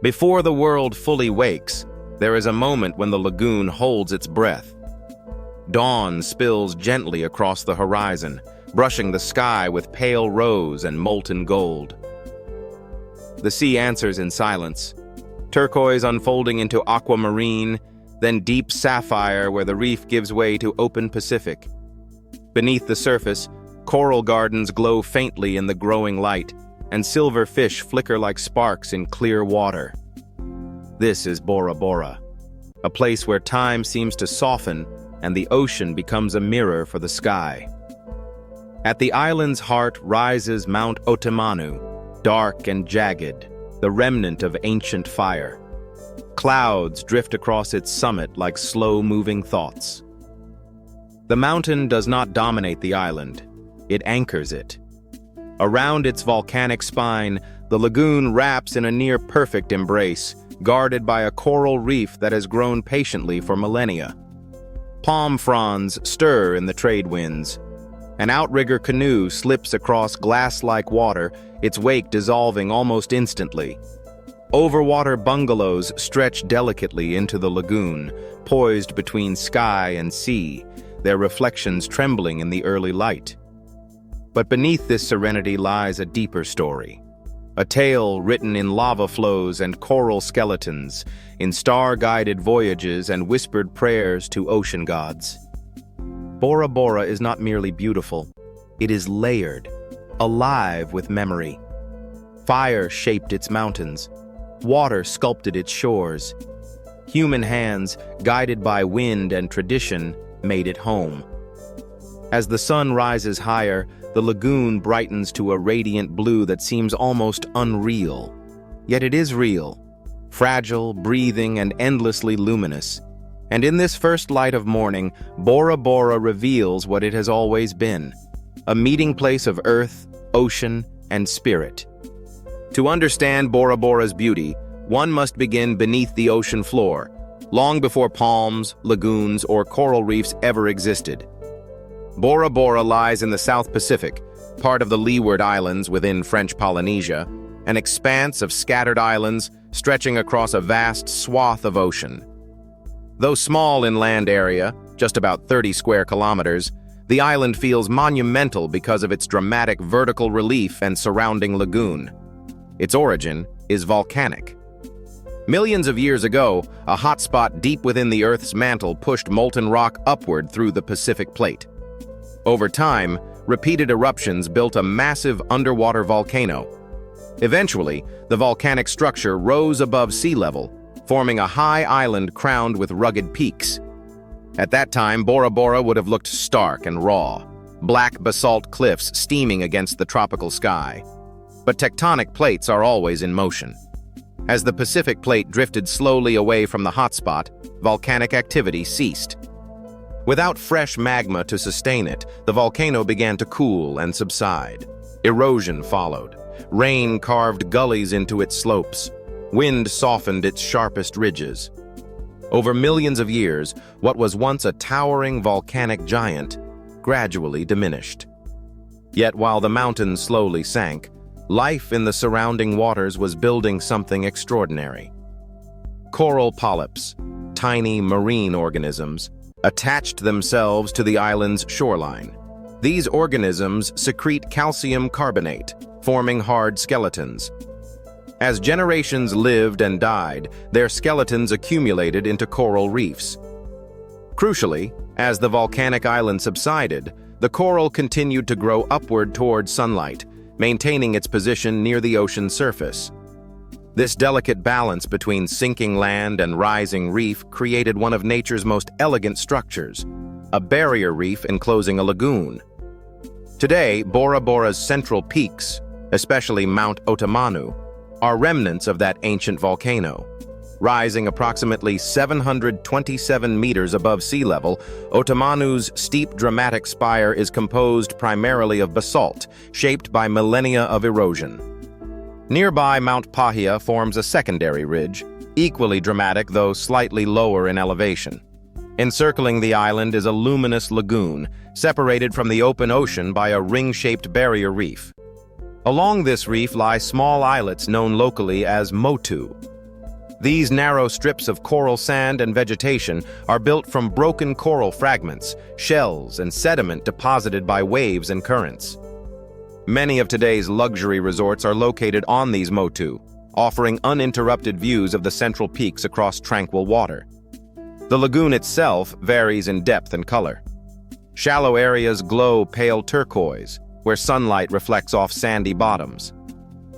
Before the world fully wakes, there is a moment when the lagoon holds its breath. Dawn spills gently across the horizon, brushing the sky with pale rose and molten gold. The sea answers in silence, turquoise unfolding into aquamarine, then deep sapphire where the reef gives way to open Pacific. Beneath the surface, coral gardens glow faintly in the growing light, and silver fish flicker like sparks in clear water. This is Bora Bora, a place where time seems to soften and the ocean becomes a mirror for the sky. At the island's heart rises Mount Otemanu, dark and jagged, the remnant of ancient fire. Clouds drift across its summit like slow-moving thoughts. The mountain does not dominate the island, it anchors it. Around its volcanic spine, the lagoon wraps in a near-perfect embrace, guarded by a coral reef that has grown patiently for millennia. Palm fronds stir in the trade winds. An outrigger canoe slips across glass-like water, its wake dissolving almost instantly. Overwater bungalows stretch delicately into the lagoon, poised between sky and sea, their reflections trembling in the early light. But beneath this serenity lies a deeper story. A tale written in lava flows and coral skeletons, in star-guided voyages and whispered prayers to ocean gods. Bora Bora is not merely beautiful, it is layered, alive with memory. Fire shaped its mountains, water sculpted its shores. Human hands, guided by wind and tradition, made it home. As the sun rises higher, the lagoon brightens to a radiant blue that seems almost unreal. Yet it is real, fragile, breathing, and endlessly luminous. And in this first light of morning, Bora Bora reveals what it has always been, a meeting place of earth, ocean, and spirit. To understand Bora Bora's beauty, one must begin beneath the ocean floor, long before palms, lagoons, or coral reefs ever existed. Bora Bora lies in the South Pacific, part of the Leeward Islands within French Polynesia, an expanse of scattered islands stretching across a vast swath of ocean. Though small in land area, just about 30 square kilometers, the island feels monumental because of its dramatic vertical relief and surrounding lagoon. Its origin is volcanic. Millions of years ago, a hotspot deep within the Earth's mantle pushed molten rock upward through the Pacific Plate. Over time, repeated eruptions built a massive underwater volcano. Eventually, the volcanic structure rose above sea level, forming a high island crowned with rugged peaks. At that time, Bora Bora would have looked stark and raw, black basalt cliffs steaming against the tropical sky. But tectonic plates are always in motion. As the Pacific Plate drifted slowly away from the hotspot, volcanic activity ceased. Without fresh magma to sustain it, the volcano began to cool and subside. Erosion followed. Rain carved gullies into its slopes. Wind softened its sharpest ridges. Over millions of years, what was once a towering volcanic giant gradually diminished. Yet while the mountain slowly sank, life in the surrounding waters was building something extraordinary. Coral polyps, tiny marine organisms, attached themselves to the island's shoreline. These organisms secrete calcium carbonate, forming hard skeletons. As generations lived and died, their skeletons accumulated into coral reefs. Crucially, as the volcanic island subsided, the coral continued to grow upward toward sunlight, maintaining its position near the ocean surface. This delicate balance between sinking land and rising reef created one of nature's most elegant structures, a barrier reef enclosing a lagoon. Today, Bora Bora's central peaks, especially Mount Otemanu, are remnants of that ancient volcano. Rising approximately 727 meters above sea level, Otemanu's steep dramatic spire is composed primarily of basalt, shaped by millennia of erosion. Nearby Mount Pahia forms a secondary ridge, equally dramatic though slightly lower in elevation. Encircling the island is a luminous lagoon, separated from the open ocean by a ring-shaped barrier reef. Along this reef lie small islets known locally as motu. These narrow strips of coral sand and vegetation are built from broken coral fragments, shells, and sediment deposited by waves and currents. Many of today's luxury resorts are located on these motu, offering uninterrupted views of the central peaks across tranquil water. The lagoon itself varies in depth and color. Shallow areas glow pale turquoise, where sunlight reflects off sandy bottoms.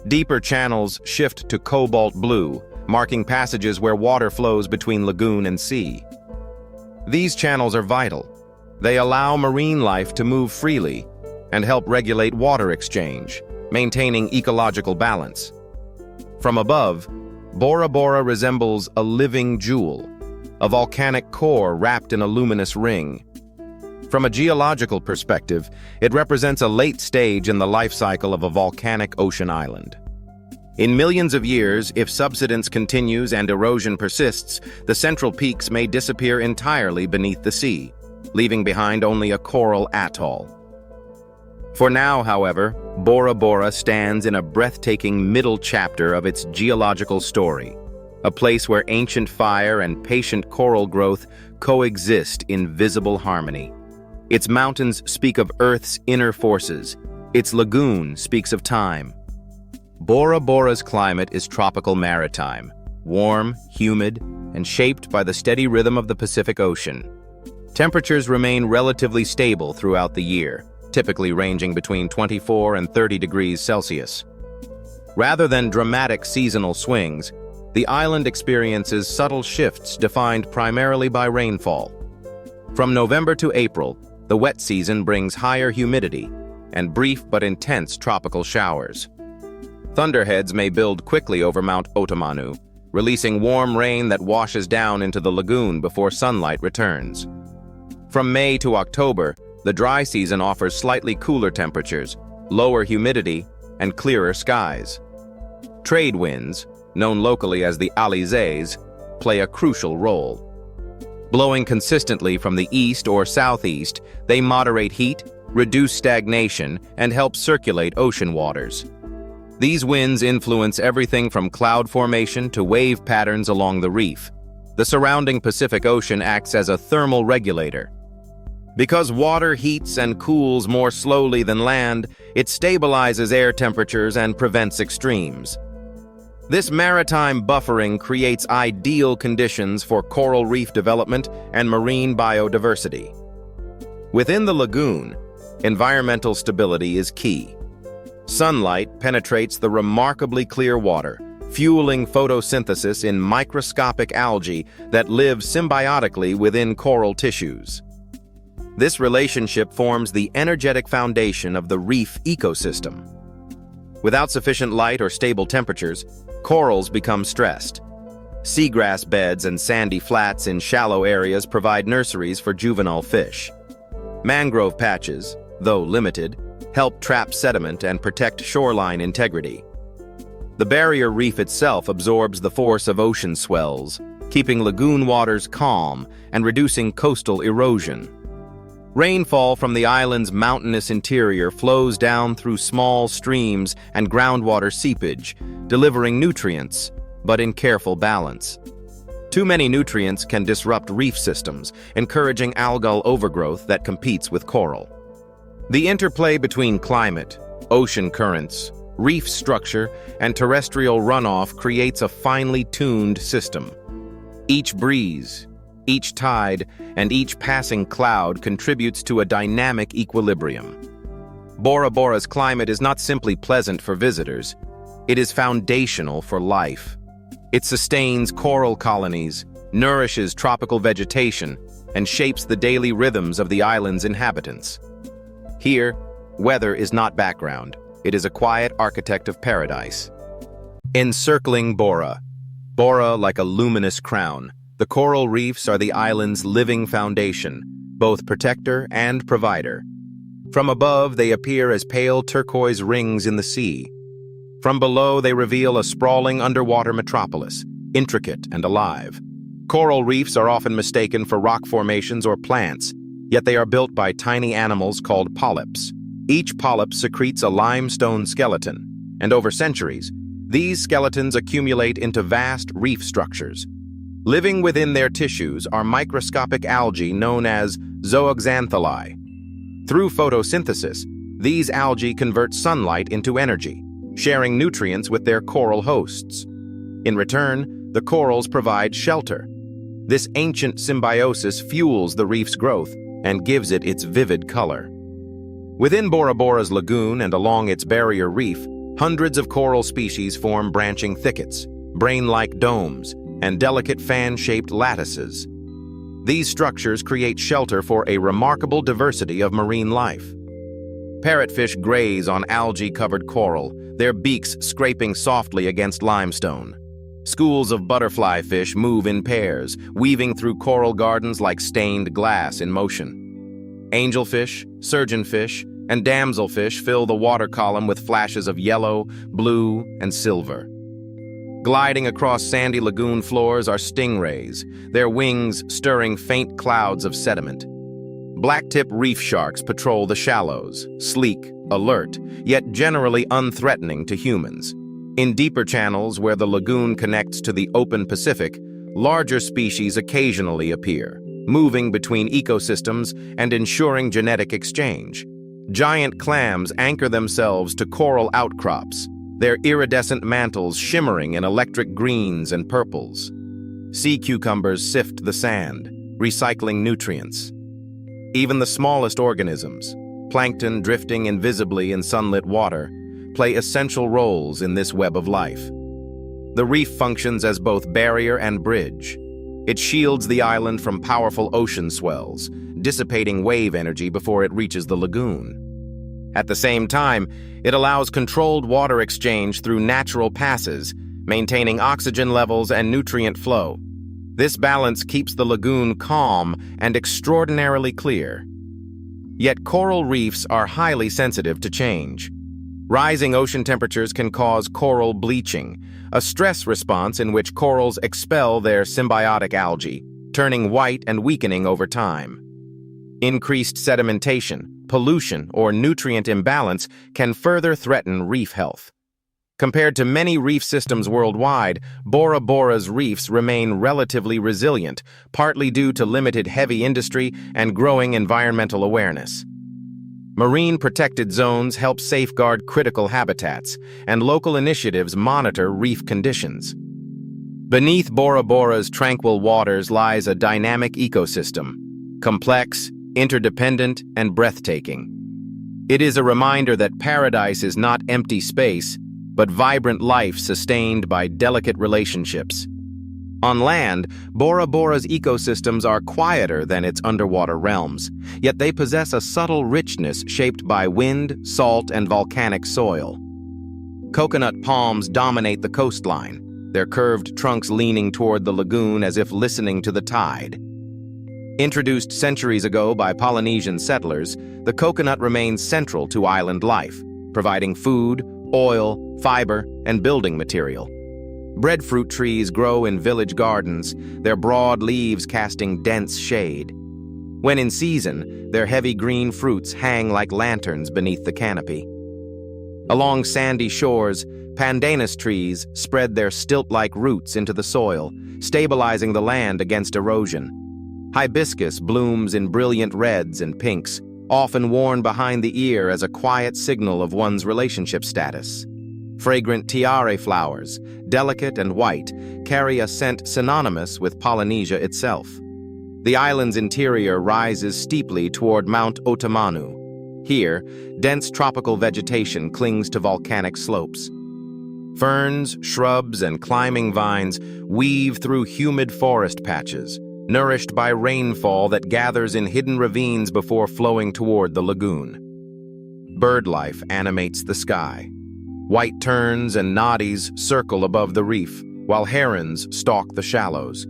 Deeper channels shift to cobalt blue, marking passages where water flows between lagoon and sea. These channels are vital. They allow marine life to move freely and help regulate water exchange, maintaining ecological balance. From above, Bora Bora resembles a living jewel, a volcanic core wrapped in a luminous ring. From a geological perspective, it represents a late stage in the life cycle of a volcanic ocean island. In millions of years, if subsidence continues and erosion persists, the central peaks may disappear entirely beneath the sea, leaving behind only a coral atoll. For now, however, Bora Bora stands in a breathtaking middle chapter of its geological story, a place where ancient fire and patient coral growth coexist in visible harmony. Its mountains speak of Earth's inner forces. Its lagoon speaks of time. Bora Bora's climate is tropical maritime, warm, humid, and shaped by the steady rhythm of the Pacific Ocean. Temperatures remain relatively stable throughout the year, typically ranging between 24 and 30 degrees Celsius. Rather than dramatic seasonal swings, the island experiences subtle shifts defined primarily by rainfall. From November to April, the wet season brings higher humidity and brief but intense tropical showers. Thunderheads may build quickly over Mount Otemanu, releasing warm rain that washes down into the lagoon before sunlight returns. From May to October, the dry season offers slightly cooler temperatures, lower humidity, and clearer skies. Trade winds, known locally as the alizés, play a crucial role. Blowing consistently from the east or southeast, they moderate heat, reduce stagnation, and help circulate ocean waters. These winds influence everything from cloud formation to wave patterns along the reef. The surrounding Pacific Ocean acts as a thermal regulator. Because water heats and cools more slowly than land, it stabilizes air temperatures and prevents extremes. This maritime buffering creates ideal conditions for coral reef development and marine biodiversity. Within the lagoon, environmental stability is key. Sunlight penetrates the remarkably clear water, fueling photosynthesis in microscopic algae that live symbiotically within coral tissues. This relationship forms the energetic foundation of the reef ecosystem. Without sufficient light or stable temperatures, corals become stressed. Seagrass beds and sandy flats in shallow areas provide nurseries for juvenile fish. Mangrove patches, though limited, help trap sediment and protect shoreline integrity. The barrier reef itself absorbs the force of ocean swells, keeping lagoon waters calm and reducing coastal erosion. Rainfall from the island's mountainous interior flows down through small streams and groundwater seepage, delivering nutrients, but in careful balance. Too many nutrients can disrupt reef systems, encouraging algal overgrowth that competes with coral. The interplay between climate, ocean currents, reef structure, and terrestrial runoff creates a finely tuned system. Each breeze, each tide, and each passing cloud contributes to a dynamic equilibrium. Bora Bora's climate is not simply pleasant for visitors, it is foundational for life. It sustains coral colonies, nourishes tropical vegetation, and shapes the daily rhythms of the island's inhabitants. Here, weather is not background, it is a quiet architect of paradise. Encircling Bora, Bora like a luminous crown, the coral reefs are the island's living foundation, both protector and provider. From above, they appear as pale turquoise rings in the sea. From below, they reveal a sprawling underwater metropolis, intricate and alive. Coral reefs are often mistaken for rock formations or plants, yet they are built by tiny animals called polyps. Each polyp secretes a limestone skeleton, and over centuries, These skeletons accumulate into vast reef structures. Living within their tissues are microscopic algae known as zooxanthellae. Through photosynthesis, these algae convert sunlight into energy, sharing nutrients with their coral hosts. In return, the corals provide shelter. This ancient symbiosis fuels the reef's growth and gives it its vivid color. Within Bora Bora's lagoon and along its barrier reef, hundreds of coral species form branching thickets, brain-like domes, and delicate fan-shaped lattices. These structures create shelter for a remarkable diversity of marine life. Parrotfish graze on algae-covered coral, their beaks scraping softly against limestone. Schools of butterfly fish move in pairs, weaving through coral gardens like stained glass in motion. Angelfish, surgeonfish, and damselfish fill the water column with flashes of yellow, blue, and silver. Gliding across sandy lagoon floors are stingrays, their wings stirring faint clouds of sediment. Blacktip reef sharks patrol the shallows, sleek, alert, yet generally unthreatening to humans. In deeper channels where the lagoon connects to the open Pacific, larger species occasionally appear, moving between ecosystems and ensuring genetic exchange. Giant clams anchor themselves to coral outcrops, their iridescent mantles shimmering in electric greens and purples. Sea cucumbers sift the sand, recycling nutrients. Even the smallest organisms, plankton drifting invisibly in sunlit water, play essential roles in this web of life. The reef functions as both barrier and bridge. It shields the island from powerful ocean swells, dissipating wave energy before it reaches the lagoon. At the same time, it allows controlled water exchange through natural passes, maintaining oxygen levels and nutrient flow. This balance keeps the lagoon calm and extraordinarily clear. Yet coral reefs are highly sensitive to change. Rising ocean temperatures can cause coral bleaching, a stress response in which corals expel their symbiotic algae, turning white and weakening over time. Increased sedimentation, pollution, or nutrient imbalance can further threaten reef health. Compared to many reef systems worldwide, Bora Bora's reefs remain relatively resilient, partly due to limited heavy industry and growing environmental awareness. Marine protected zones help safeguard critical habitats, and local initiatives monitor reef conditions. Beneath Bora Bora's tranquil waters lies a dynamic ecosystem, complex, interdependent, and breathtaking. It is a reminder that paradise is not empty space, but vibrant life sustained by delicate relationships. On land, Bora Bora's ecosystems are quieter than its underwater realms, yet they possess a subtle richness shaped by wind, salt, and volcanic soil. Coconut palms dominate the coastline, their curved trunks leaning toward the lagoon as if listening to the tide. Introduced centuries ago by Polynesian settlers, the coconut remains central to island life, providing food, oil, fiber, and building material. Breadfruit trees grow in village gardens, their broad leaves casting dense shade. When in season, their heavy green fruits hang like lanterns beneath the canopy. Along sandy shores, pandanus trees spread their stilt-like roots into the soil, stabilizing the land against erosion. Hibiscus blooms in brilliant reds and pinks, often worn behind the ear as a quiet signal of one's relationship status. Fragrant tiare flowers, delicate and white, carry a scent synonymous with Polynesia itself. The island's interior rises steeply toward Mount Otemanu. Here, dense tropical vegetation clings to volcanic slopes. Ferns, shrubs, and climbing vines weave through humid forest patches, nourished by rainfall that gathers in hidden ravines before flowing toward the lagoon. Bird life animates the sky. White terns and noddies circle above the reef, while herons stalk the shallows.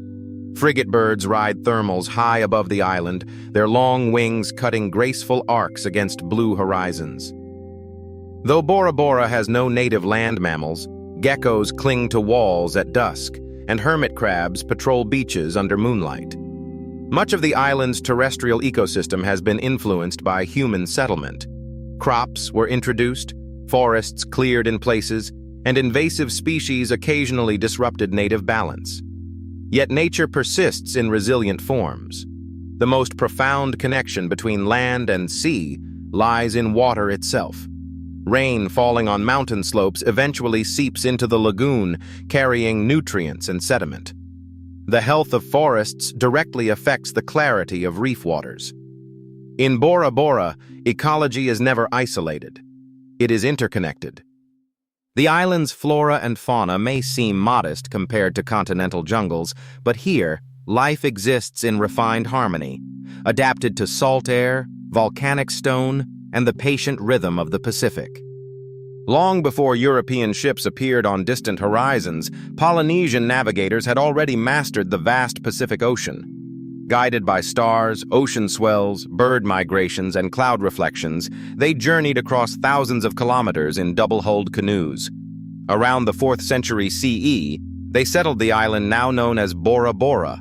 Frigate birds ride thermals high above the island, their long wings cutting graceful arcs against blue horizons. Though Bora Bora has no native land mammals, geckos cling to walls at dusk, and hermit crabs patrol beaches under moonlight. Much of the island's terrestrial ecosystem has been influenced by human settlement. Crops were introduced, forests cleared in places, and invasive species occasionally disrupted native balance. Yet nature persists in resilient forms. The most profound connection between land and sea lies in water itself. Rain falling on mountain slopes eventually seeps into the lagoon, carrying nutrients and sediment. The health of forests directly affects the clarity of reef waters. In Bora Bora, ecology is never isolated. It is interconnected. The island's flora and fauna may seem modest compared to continental jungles, but here, life exists in refined harmony, adapted to salt air, volcanic stone, and the patient rhythm of the Pacific. Long before European ships appeared on distant horizons, Polynesian navigators had already mastered the vast Pacific Ocean. Guided by stars, ocean swells, bird migrations, and cloud reflections, they journeyed across thousands of kilometers in double-hulled canoes. Around the 4th century CE, they settled the island now known as Bora Bora.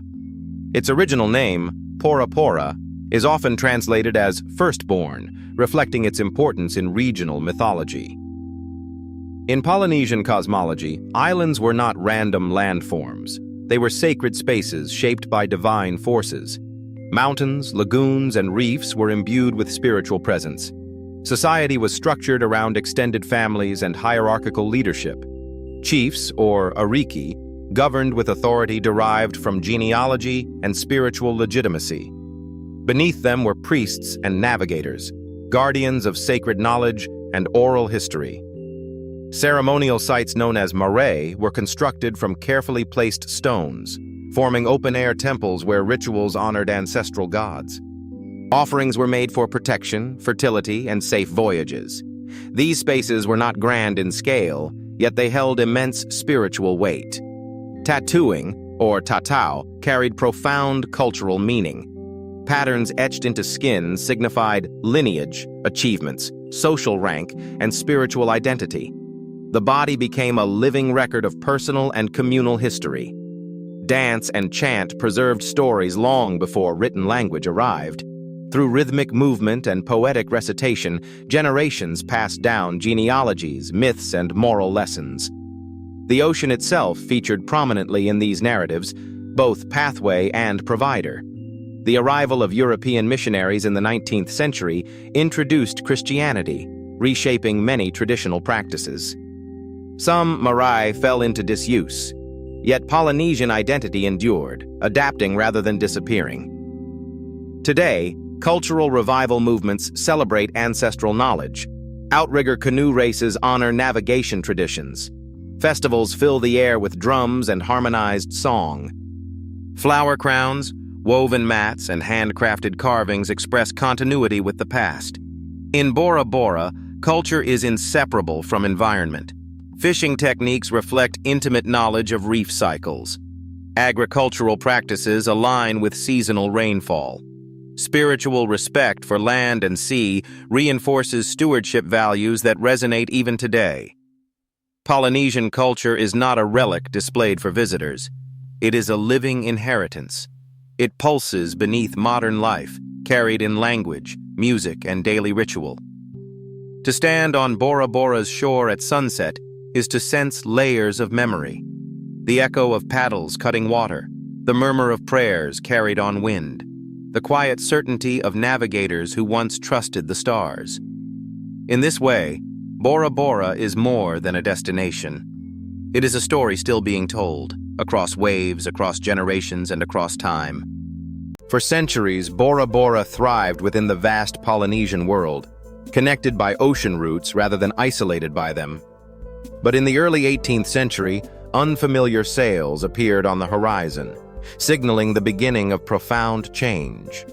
Its original name, Pora Pora, is often translated as firstborn, reflecting its importance in regional mythology. In Polynesian cosmology, islands were not random landforms. They were sacred spaces shaped by divine forces. Mountains, lagoons, and reefs were imbued with spiritual presence. Society was structured around extended families and hierarchical leadership. Chiefs, or ariki, governed with authority derived from genealogy and spiritual legitimacy. Beneath them were priests and navigators, guardians of sacred knowledge and oral history. Ceremonial sites known as marae were constructed from carefully placed stones, forming open-air temples where rituals honored ancestral gods. Offerings were made for protection, fertility, and safe voyages. These spaces were not grand in scale, yet they held immense spiritual weight. Tattooing, or tatau, carried profound cultural meaning. Patterns etched into skin signified lineage, achievements, social rank, and spiritual identity. The body became a living record of personal and communal history. Dance and chant preserved stories long before written language arrived. Through rhythmic movement and poetic recitation, generations passed down genealogies, myths, and moral lessons. The ocean itself featured prominently in these narratives, both pathway and provider. The arrival of European missionaries in the 19th century introduced Christianity, reshaping many traditional practices. Some marae fell into disuse, yet Polynesian identity endured, adapting rather than disappearing. Today, cultural revival movements celebrate ancestral knowledge. Outrigger canoe races honor navigation traditions. Festivals fill the air with drums and harmonized song. Flower crowns, woven mats, and handcrafted carvings express continuity with the past. In Bora Bora, culture is inseparable from environment. Fishing techniques reflect intimate knowledge of reef cycles. Agricultural practices align with seasonal rainfall. Spiritual respect for land and sea reinforces stewardship values that resonate even today. Polynesian culture is not a relic displayed for visitors. It is a living inheritance. It pulses beneath modern life, carried in language, music, and daily ritual. To stand on Bora Bora's shore at sunset is to sense layers of memory. The echo of paddles cutting water, the murmur of prayers carried on wind, the quiet certainty of navigators who once trusted the stars. In this way, Bora Bora is more than a destination. It is a story still being told, across waves, across generations, and across time. For centuries, Bora Bora thrived within the vast Polynesian world, connected by ocean routes rather than isolated by them. But in the early 18th century, unfamiliar sails appeared on the horizon, signaling the beginning of profound change.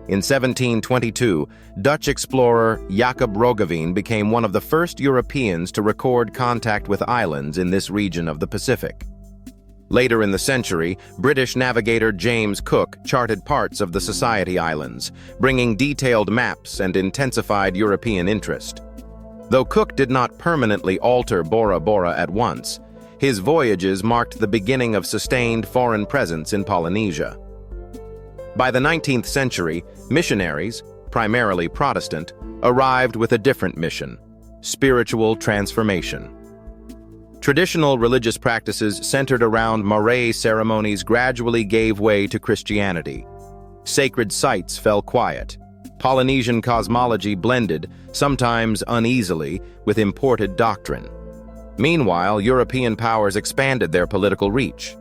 In 1722, Dutch explorer Jacob Roggeveen became one of the first Europeans to record contact with islands in this region of the Pacific. Later in the century, British navigator James Cook charted parts of the Society Islands, bringing detailed maps and intensified European interest. Though Cook did not permanently alter Bora Bora at once, his voyages marked the beginning of sustained foreign presence in Polynesia. By the 19th century, missionaries, primarily Protestant, arrived with a different mission: spiritual transformation. Traditional religious practices centered around marae ceremonies gradually gave way to Christianity. Sacred sites fell quiet. Polynesian cosmology blended, sometimes uneasily, with imported doctrine. Meanwhile, European powers expanded their political reach.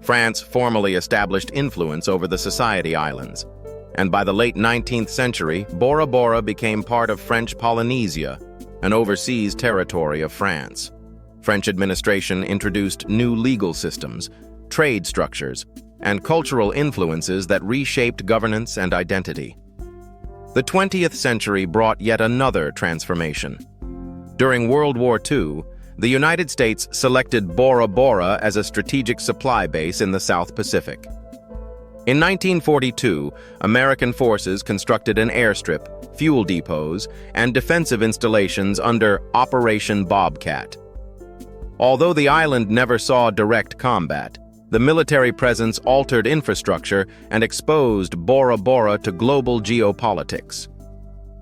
France formally established influence over the Society Islands, and by the late 19th century, Bora Bora became part of French Polynesia, an overseas territory of France. French administration introduced new legal systems, trade structures, and cultural influences that reshaped governance and identity. The 20th century brought yet another transformation. During World War II, the United States selected Bora Bora as a strategic supply base in the South Pacific. In 1942, American forces constructed an airstrip, fuel depots, and defensive installations under Operation Bobcat. Although the island never saw direct combat, the military presence altered infrastructure and exposed Bora Bora to global geopolitics.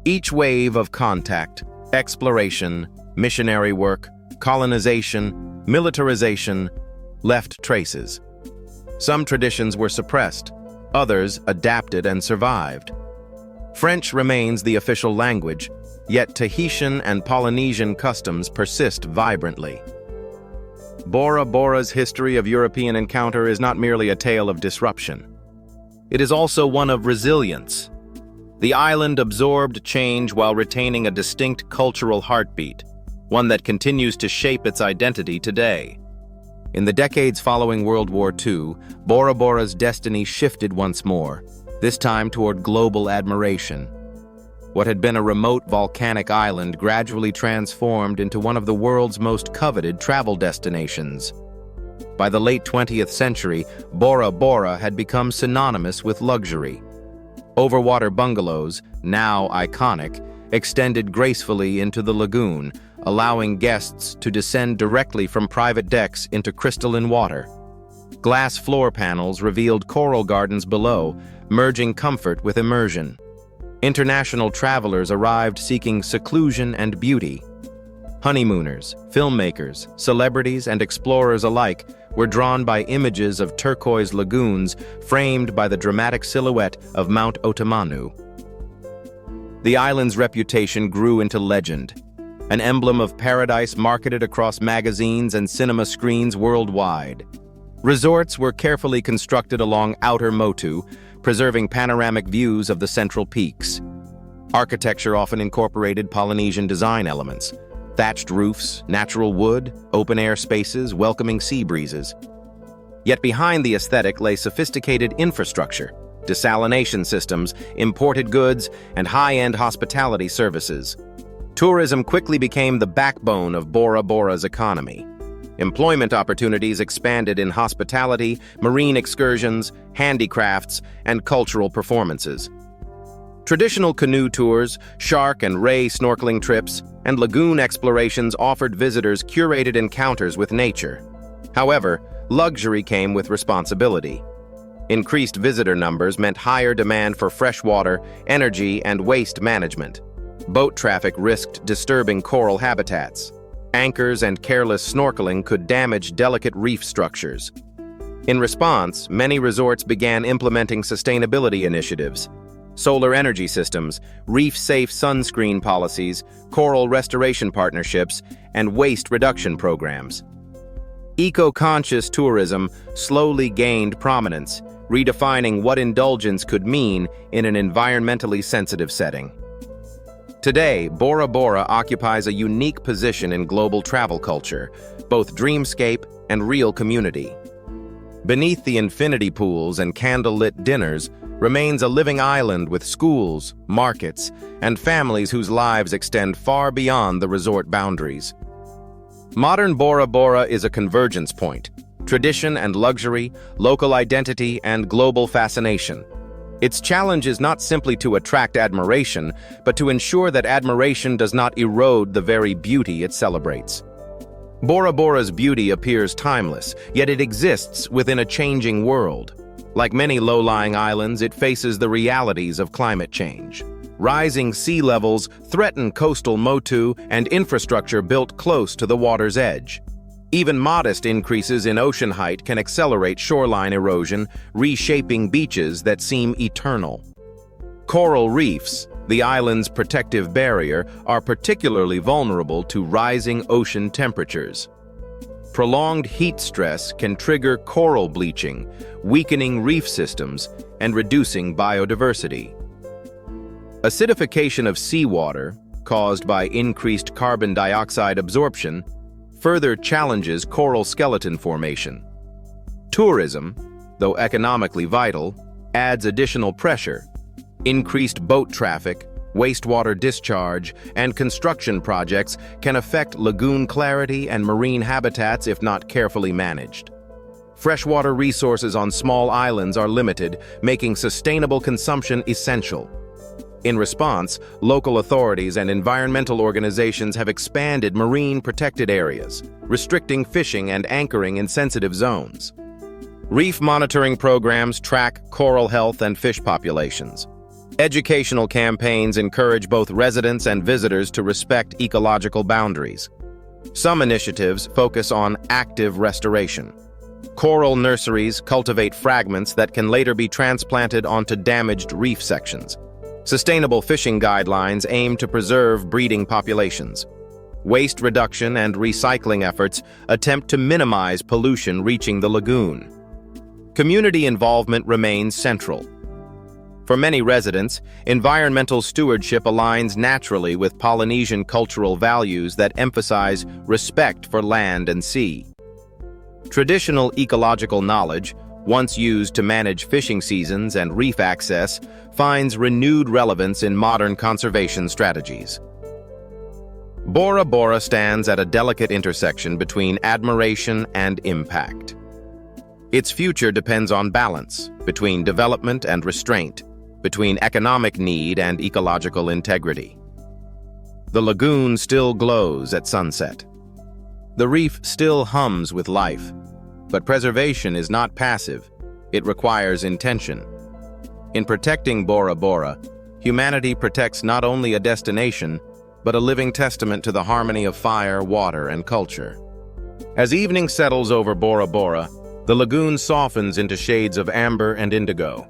Each wave of contact, exploration, missionary work, colonization, militarization, left traces. Some traditions were suppressed, others adapted and survived. French remains the official language, yet Tahitian and Polynesian customs persist vibrantly. Bora Bora's history of European encounter is not merely a tale of disruption. It is also one of resilience. The island absorbed change while retaining a distinct cultural heartbeat, one that continues to shape its identity today. In the decades following World War II, Bora Bora's destiny shifted once more, this time toward global admiration. What had been a remote volcanic island gradually transformed into one of the world's most coveted travel destinations. By the late 20th century, Bora Bora had become synonymous with luxury. Overwater bungalows, now iconic, extended gracefully into the lagoon, allowing guests to descend directly from private decks into crystalline water. Glass floor panels revealed coral gardens below, merging comfort with immersion. International travelers arrived seeking seclusion and beauty. Honeymooners, filmmakers, celebrities, and explorers alike were drawn by images of turquoise lagoons framed by the dramatic silhouette of Mount Otemanu. The island's reputation grew into legend, an emblem of paradise marketed across magazines and cinema screens worldwide. Resorts were carefully constructed along Outer Motu, preserving panoramic views of the central peaks. Architecture often incorporated Polynesian design elements: thatched roofs, natural wood, open-air spaces, welcoming sea breezes. Yet behind the aesthetic lay sophisticated infrastructure, desalination systems, imported goods, and high-end hospitality services. Tourism quickly became the backbone of Bora Bora's economy. Employment opportunities expanded in hospitality, marine excursions, handicrafts, and cultural performances. Traditional canoe tours, shark and ray snorkeling trips, and lagoon explorations offered visitors curated encounters with nature. However, luxury came with responsibility. Increased visitor numbers meant higher demand for freshwater, energy, and waste management. Boat traffic risked disturbing coral habitats. Anchors and careless snorkeling could damage delicate reef structures. In response, many resorts began implementing sustainability initiatives: solar energy systems, reef-safe sunscreen policies, coral restoration partnerships, and waste reduction programs. Eco-conscious tourism slowly gained prominence, redefining what indulgence could mean in an environmentally sensitive setting. Today, Bora Bora occupies a unique position in global travel culture, both dreamscape and real community. Beneath the infinity pools and candlelit dinners remains a living island with schools, markets, and families whose lives extend far beyond the resort boundaries. Modern Bora Bora is a convergence point: tradition and luxury, local identity and global fascination. Its challenge is not simply to attract admiration, but to ensure that admiration does not erode the very beauty it celebrates. Bora Bora's beauty appears timeless, yet it exists within a changing world. Like many low-lying islands, it faces the realities of climate change. Rising sea levels threaten coastal motu and infrastructure built close to the water's edge. Even modest increases in ocean height can accelerate shoreline erosion, reshaping beaches that seem eternal. Coral reefs, the island's protective barrier, are particularly vulnerable to rising ocean temperatures. Prolonged heat stress can trigger coral bleaching, weakening reef systems and reducing biodiversity. Acidification of seawater, caused by increased carbon dioxide absorption, further challenges coral skeleton formation. Tourism, though economically vital, adds additional pressure. Increased boat traffic, wastewater discharge, and construction projects can affect lagoon clarity and marine habitats if not carefully managed. Freshwater resources on small islands are limited, making sustainable consumption essential. In response, local authorities and environmental organizations have expanded marine protected areas, restricting fishing and anchoring in sensitive zones. Reef monitoring programs track coral health and fish populations. Educational campaigns encourage both residents and visitors to respect ecological boundaries. Some initiatives focus on active restoration. Coral nurseries cultivate fragments that can later be transplanted onto damaged reef sections. Sustainable fishing guidelines aim to preserve breeding populations. Waste reduction and recycling efforts attempt to minimize pollution reaching the lagoon. Community involvement remains central. For many residents, environmental stewardship aligns naturally with Polynesian cultural values that emphasize respect for land and sea. Traditional ecological knowledge, once used to manage fishing seasons and reef access, finds renewed relevance in modern conservation strategies. Bora Bora stands at a delicate intersection between admiration and impact. Its future depends on balance between development and restraint, between economic need and ecological integrity. The lagoon still glows at sunset. The reef still hums with life, but preservation is not passive. It requires intention. In protecting Bora Bora, humanity protects not only a destination, but a living testament to the harmony of fire, water, and culture. As evening settles over Bora Bora, the lagoon softens into shades of amber and indigo.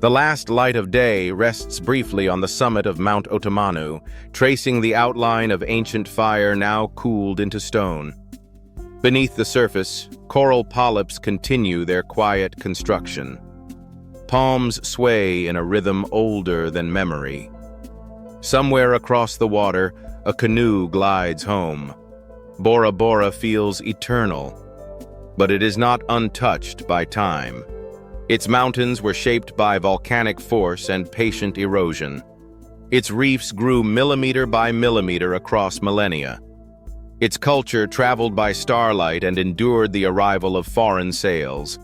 The last light of day rests briefly on the summit of Mount Otemanu, tracing the outline of ancient fire now cooled into stone. Beneath the surface, coral polyps continue their quiet construction. Palms sway in a rhythm older than memory. Somewhere across the water, a canoe glides home. Bora Bora feels eternal, but it is not untouched by time. Its mountains were shaped by volcanic force and patient erosion. Its reefs grew millimeter by millimeter across millennia. Its culture traveled by starlight and endured the arrival of foreign sails.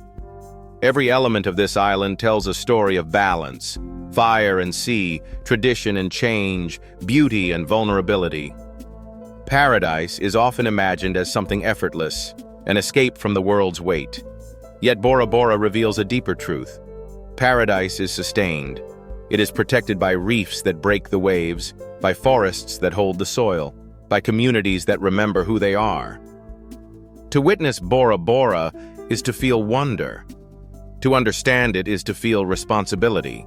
Every element of this island tells a story of balance: fire and sea, tradition and change, beauty and vulnerability. Paradise is often imagined as something effortless, an escape from the world's weight. Yet Bora Bora reveals a deeper truth. Paradise is sustained. It is protected by reefs that break the waves, by forests that hold the soil, by communities that remember who they are. To witness Bora Bora is to feel wonder. To understand it is to feel responsibility.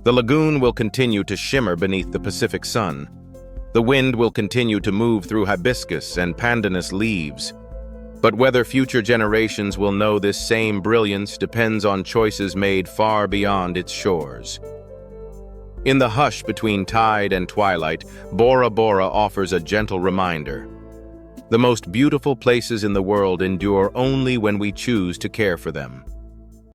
The lagoon will continue to shimmer beneath the Pacific sun. The wind will continue to move through hibiscus and pandanus leaves. But whether future generations will know this same brilliance depends on choices made far beyond its shores. In the hush between tide and twilight, Bora Bora offers a gentle reminder. The most beautiful places in the world endure only when we choose to care for them.